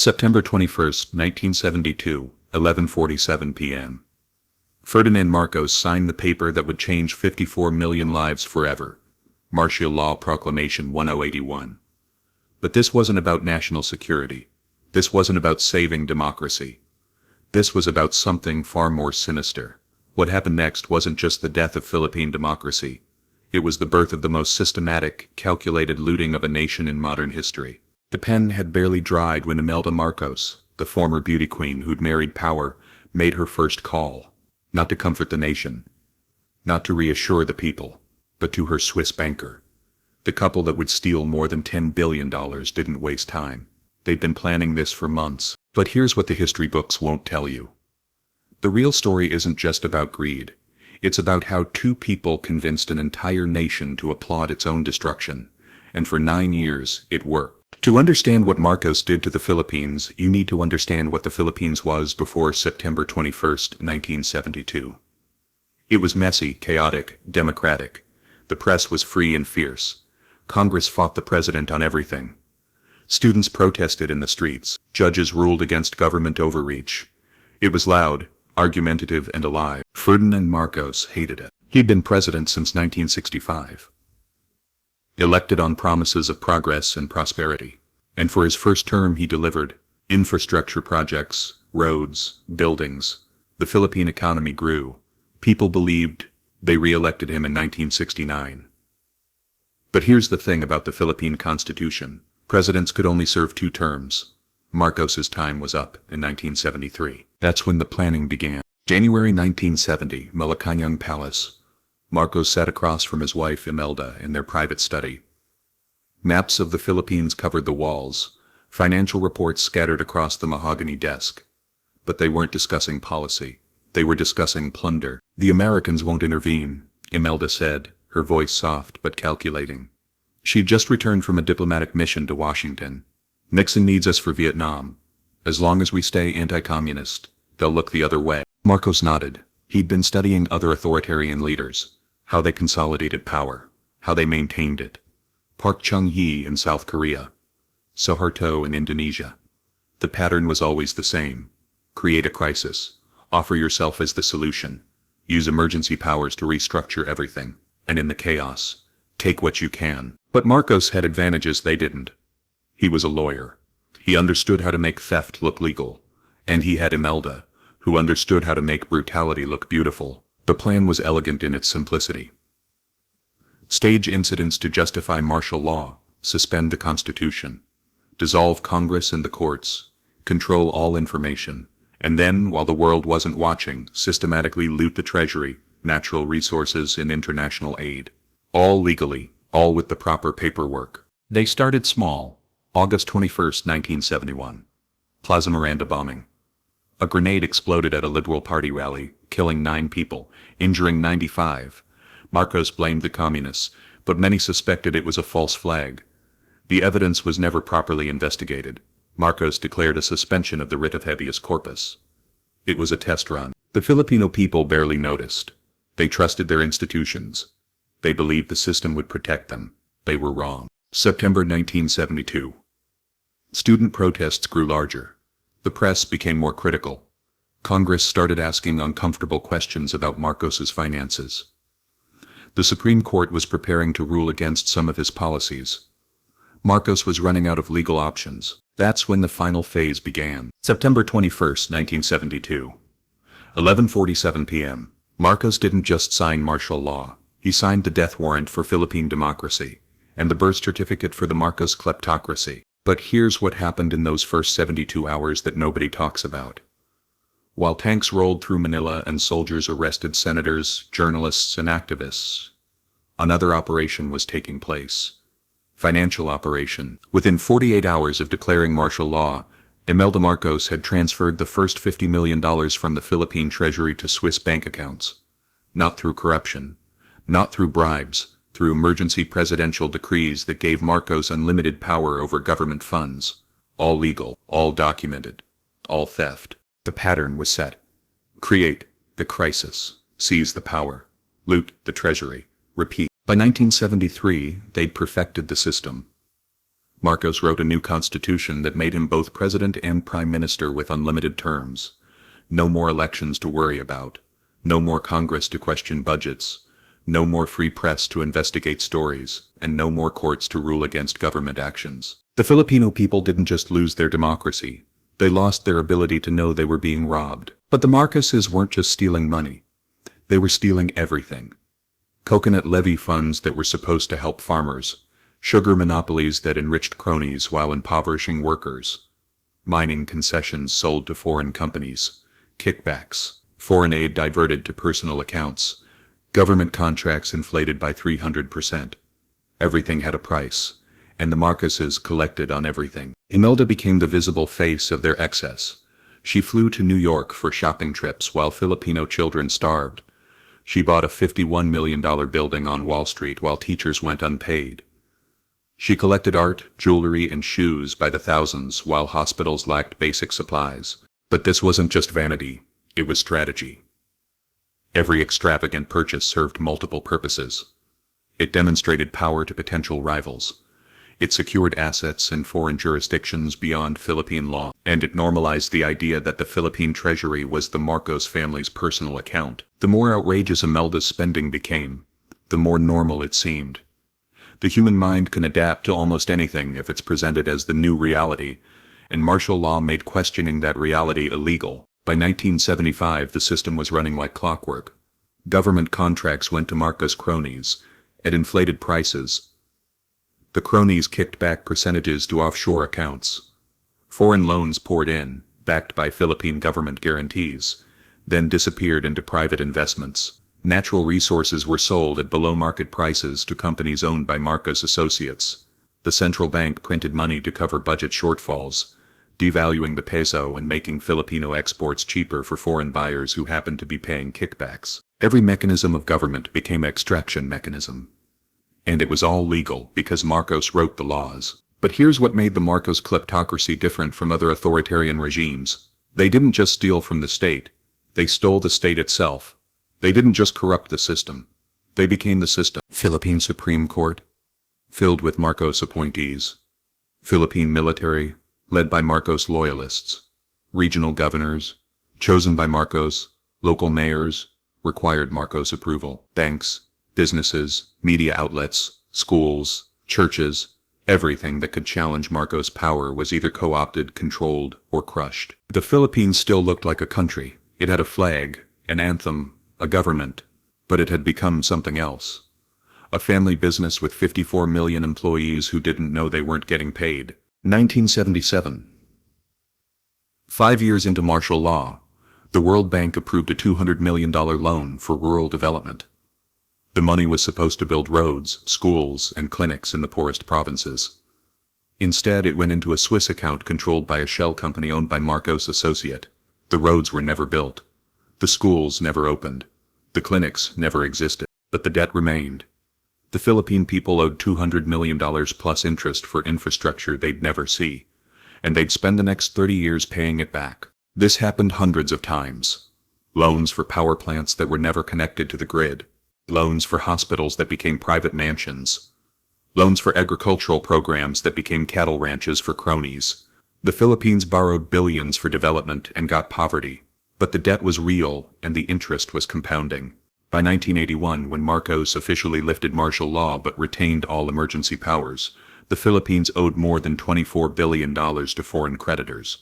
September 21st, 1972, 11:47 p.m. Ferdinand Marcos signed the paper that would change 54 million lives forever. Martial Law Proclamation 1081. But this wasn't about national security. This wasn't about saving democracy. This was about something far more sinister. What happened next wasn't just the death of Philippine democracy. It was the birth of the most systematic, calculated looting of a nation in modern history. The pen had barely dried when Imelda Marcos, the former beauty queen who'd married power, made her first call. Not to comfort the nation. Not to reassure the people. But to her Swiss banker. The couple that would steal more than $10 billion didn't waste time. They'd been planning this for months. But here's what the history books won't tell you. The real story isn't just about greed. It's about how two people convinced an entire nation to applaud its own destruction. And for 9 years, it worked. To understand what Marcos did to the Philippines, you need to understand what the Philippines was before September 21st, 1972. It was messy, chaotic, democratic. The press was free and fierce. Congress fought the president on everything. Students protested in the streets. Judges ruled against government overreach. It was loud, argumentative, and alive. Ferdinand Marcos hated it. He'd been president since 1965. Elected on promises of progress and prosperity. And for his first term he delivered. Infrastructure projects, roads, buildings. The Philippine economy grew. People believed. They re-elected him in 1969. But here's the thing about the Philippine Constitution. Presidents could only serve 2 terms. Marcos's time was up in 1973. That's when the planning began. January 1970, Malacanang Palace. Marcos sat across from his wife Imelda in their private study. Maps of the Philippines covered the walls, financial reports scattered across the mahogany desk. But they weren't discussing policy. They were discussing plunder. The Americans won't intervene, Imelda said, her voice soft but calculating. She'd just returned from a diplomatic mission to Washington. Nixon needs us for Vietnam. As long as we stay anti-communist, they'll look the other way. Marcos nodded. He'd been studying other authoritarian leaders. How they consolidated power, how they maintained it. Park Chung-hee in South Korea, Suharto in Indonesia. The pattern was always the same. Create a crisis, offer yourself as the solution, use emergency powers to restructure everything, and in the chaos, take what you can. But Marcos had advantages they didn't. He was a lawyer. He understood how to make theft look legal. And he had Imelda, who understood how to make brutality look beautiful. The plan was elegant in its simplicity. Stage incidents to justify martial law, suspend the Constitution, dissolve Congress and the courts, control all information, and then, while the world wasn't watching, systematically loot the treasury, natural resources, and international aid. All legally, all with the proper paperwork. They started small. August 21st, 1971. Plaza Miranda bombing. A grenade exploded at a Liberal Party rally, killing 9 people, injuring 95. Marcos blamed the communists, but many suspected it was a false flag. The evidence was never properly investigated. Marcos declared a suspension of the writ of habeas corpus. It was a test run. The Filipino people barely noticed. They trusted their institutions. They believed the system would protect them. They were wrong. September 1972. Student protests grew larger. The press became more critical. Congress started asking uncomfortable questions about Marcos's finances. The Supreme Court was preparing to rule against some of his policies. Marcos was running out of legal options. That's when the final phase began. September 21st, 1972. 11:47 p.m. Marcos didn't just sign martial law. He signed the death warrant for Philippine democracy, and the birth certificate for the Marcos kleptocracy. But here's what happened in those first 72 hours that nobody talks about. While tanks rolled through Manila and soldiers arrested senators, journalists, and activists, another operation was taking place. Financial operation. Within 48 hours of declaring martial law, Imelda Marcos had transferred the first $50 million from the Philippine treasury to Swiss bank accounts. Not through corruption. Not through bribes. Through emergency presidential decrees that gave Marcos unlimited power over government funds. All legal, all documented, all theft. The pattern was set. Create the crisis, seize the power, loot the treasury, repeat. By 1973, they'd perfected the system. Marcos wrote a new constitution that made him both president and prime minister with unlimited terms. No more elections to worry about. No more Congress to question budgets. No more free press to investigate stories, and no more courts to rule against government actions. The Filipino people didn't just lose their democracy. They lost their ability to know they were being robbed. But the Marcoses weren't just stealing money. They were stealing everything. Coconut levy funds that were supposed to help farmers. Sugar monopolies that enriched cronies while impoverishing workers. Mining concessions sold to foreign companies. Kickbacks. Foreign aid diverted to personal accounts. Government contracts inflated by 300%. Everything had a price, and the Marcoses collected on everything. Imelda became the visible face of their excess. She flew to New York for shopping trips while Filipino children starved. She bought a $51 million building on Wall Street while teachers went unpaid. She collected art, jewelry, and shoes by the thousands while hospitals lacked basic supplies. But this wasn't just vanity, it was strategy. Every extravagant purchase served multiple purposes. It demonstrated power to potential rivals. It secured assets in foreign jurisdictions beyond Philippine law, and it normalized the idea that the Philippine treasury was the Marcos family's personal account. The more outrageous Imelda's spending became, the more normal it seemed. The human mind can adapt to almost anything if it's presented as the new reality, and martial law made questioning that reality illegal. By 1975, the system was running like clockwork. Government contracts went to Marcos cronies at inflated prices. The cronies kicked back percentages to offshore accounts. Foreign loans poured in, backed by Philippine government guarantees, then disappeared into private investments. Natural resources were sold at below-market prices to companies owned by Marcos associates. The central bank printed money to cover budget shortfalls, devaluing the peso and making Filipino exports cheaper for foreign buyers who happened to be paying kickbacks. Every mechanism of government became an extraction mechanism. And it was all legal because Marcos wrote the laws. But here's what made the Marcos kleptocracy different from other authoritarian regimes. They didn't just steal from the state. They stole the state itself. They didn't just corrupt the system. They became the system. Philippine Supreme Court, filled with Marcos appointees. Philippine military, led by Marcos loyalists. Regional governors, chosen by Marcos. Local mayors, required Marcos approval. Banks, businesses, media outlets, schools, churches, everything that could challenge Marcos' power was either co-opted, controlled, or crushed. The Philippines still looked like a country. It had a flag, an anthem, a government, but it had become something else. A family business with 54 million employees who didn't know they weren't getting paid. 1977. 5 years into martial law, the World Bank approved a $200 million loan for rural development. The money was supposed to build roads, schools, and clinics in the poorest provinces. Instead, it went into a Swiss account controlled by a shell company owned by Marcos' associate. The roads were never built. The schools never opened. The clinics never existed. But the debt remained. The Philippine people owed $200 million plus interest for infrastructure they'd never see, and they'd spend the next 30 years paying it back. This happened hundreds of times. Loans for power plants that were never connected to the grid. Loans for hospitals that became private mansions. Loans for agricultural programs that became cattle ranches for cronies. The Philippines borrowed billions for development and got poverty. But the debt was real and the interest was compounding. By 1981, when Marcos officially lifted martial law but retained all emergency powers, the Philippines owed more than $24 billion to foreign creditors.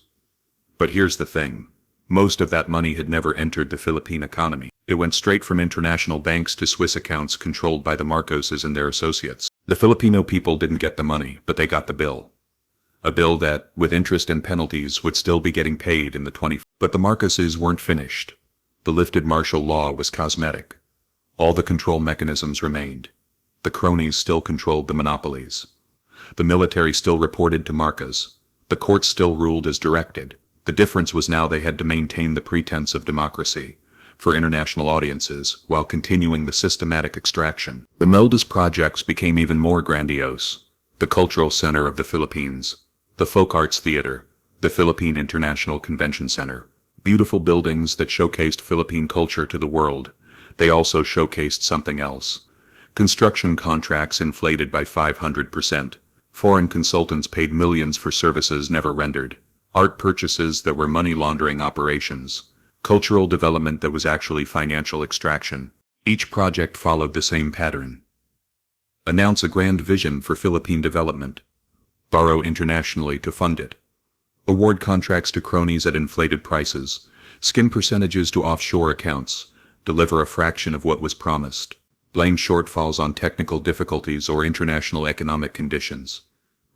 But here's the thing. Most of that money had never entered the Philippine economy. It went straight from international banks to Swiss accounts controlled by the Marcoses and their associates. The Filipino people didn't get the money, but they got the bill. A bill that, with interest and penalties, would still be getting paid in the 20s. But the Marcoses weren't finished. The lifted martial law was cosmetic. All the control mechanisms remained. The cronies still controlled the monopolies. The military still reported to Marcos. The courts still ruled as directed. The difference was now they had to maintain the pretense of democracy for international audiences while continuing the systematic extraction. Imelda's projects became even more grandiose. The cultural center of the Philippines, the folk arts theater, the Philippine International Convention Center, beautiful buildings that showcased Philippine culture to the world. They also showcased something else. Construction contracts inflated by 500%. Foreign consultants paid millions for services never rendered. Art purchases that were money laundering operations. Cultural development that was actually financial extraction. Each project followed the same pattern. Announce a grand vision for Philippine development. Borrow internationally to fund it. Award contracts to cronies at inflated prices. Skim percentages to offshore accounts. Deliver a fraction of what was promised. Blame shortfalls on technical difficulties or international economic conditions.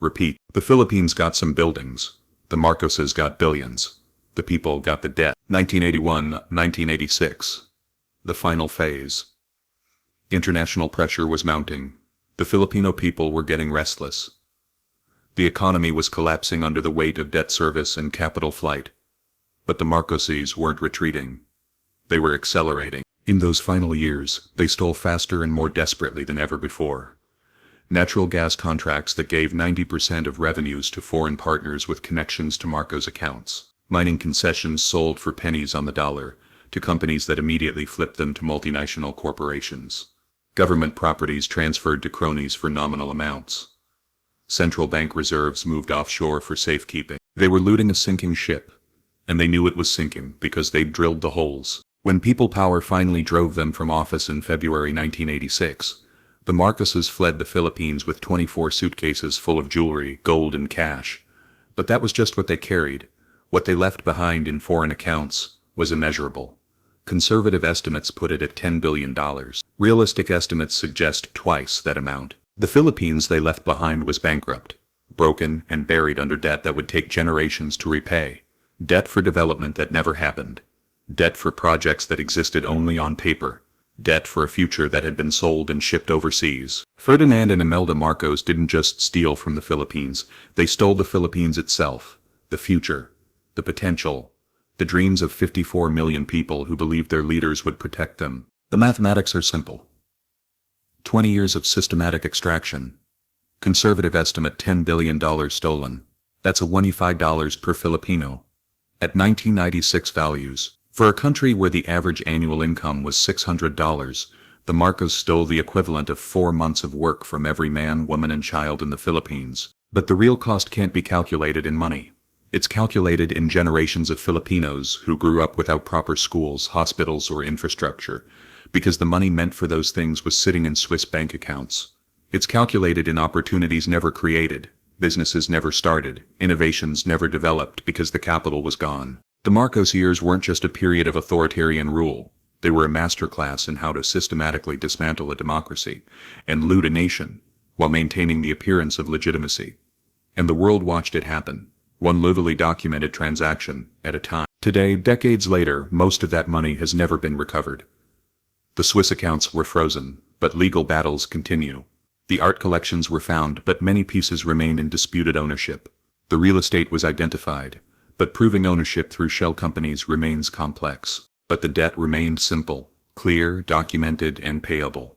Repeat, the Philippines got some buildings. The Marcoses got billions. The people got the debt. 1981-1986. The final phase. International pressure was mounting. The Filipino people were getting restless. The economy was collapsing under the weight of debt service and capital flight. But the Marcoses weren't retreating. They were accelerating. In those final years, they stole faster and more desperately than ever before. Natural gas contracts that gave 90% of revenues to foreign partners with connections to Marcos accounts. Mining concessions sold for pennies on the dollar to companies that immediately flipped them to multinational corporations. Government properties transferred to cronies for nominal amounts. Central bank reserves moved offshore for safekeeping. They were looting a sinking ship, and they knew it was sinking because they'd drilled the holes. When people power finally drove them from office in February 1986, the Marcoses fled the Philippines with 24 suitcases full of jewelry, gold and cash. But that was just what they carried. What they left behind in foreign accounts was immeasurable. Conservative estimates put it at $10 billion. Realistic estimates suggest twice that amount. The Philippines they left behind was bankrupt, broken and buried under debt that would take generations to repay. Debt for development that never happened. Debt for projects that existed only on paper. Debt for a future that had been sold and shipped overseas. Ferdinand and Imelda Marcos didn't just steal from the Philippines, they stole the Philippines itself. The future. The potential. The dreams of 54 million people who believed their leaders would protect them. The mathematics are simple. 20 years of systematic extraction. Conservative estimate $10 billion stolen. That's a $25 per Filipino. At 1996 values. For a country where the average annual income was $600, the Marcos stole the equivalent of 4 months of work from every man, woman and child in the Philippines. But the real cost can't be calculated in money. It's calculated in generations of Filipinos who grew up without proper schools, hospitals or infrastructure, because the money meant for those things was sitting in Swiss bank accounts. It's calculated in opportunities never created, businesses never started, innovations never developed because the capital was gone. The Marcos years weren't just a period of authoritarian rule. They were a masterclass in how to systematically dismantle a democracy and loot a nation while maintaining the appearance of legitimacy. And the world watched it happen, one literally documented transaction at a time. Today, decades later, most of that money has never been recovered. The Swiss accounts were frozen, but legal battles continue. The art collections were found, but many pieces remain in disputed ownership. The real estate was identified, but proving ownership through shell companies remains complex. But the debt remained simple, clear, documented, and payable.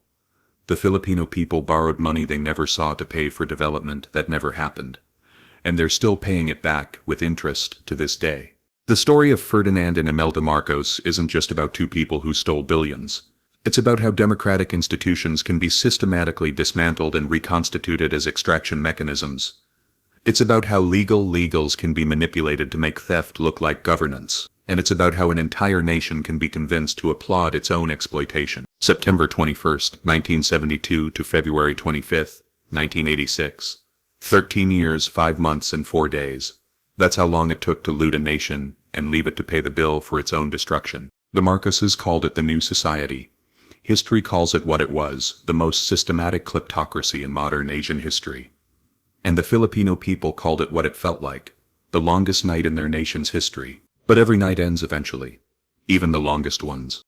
The Filipino people borrowed money they never saw to pay for development that never happened. And they're still paying it back with interest to this day. The story of Ferdinand and Imelda Marcos isn't just about two people who stole billions. It's about how democratic institutions can be systematically dismantled and reconstituted as extraction mechanisms. It's about how legals can be manipulated to make theft look like governance. And it's about how an entire nation can be convinced to applaud its own exploitation. September 21st, 1972 to February 25th, 1986. 13 years, 5 months, and 4 days. That's how long it took to loot a nation and leave it to pay the bill for its own destruction. The Marcoses called it the New Society. History calls it what it was, the most systematic kleptocracy in modern Asian history. And the Filipino people called it what it felt like, the longest night in their nation's history. But every night ends eventually, even the longest ones.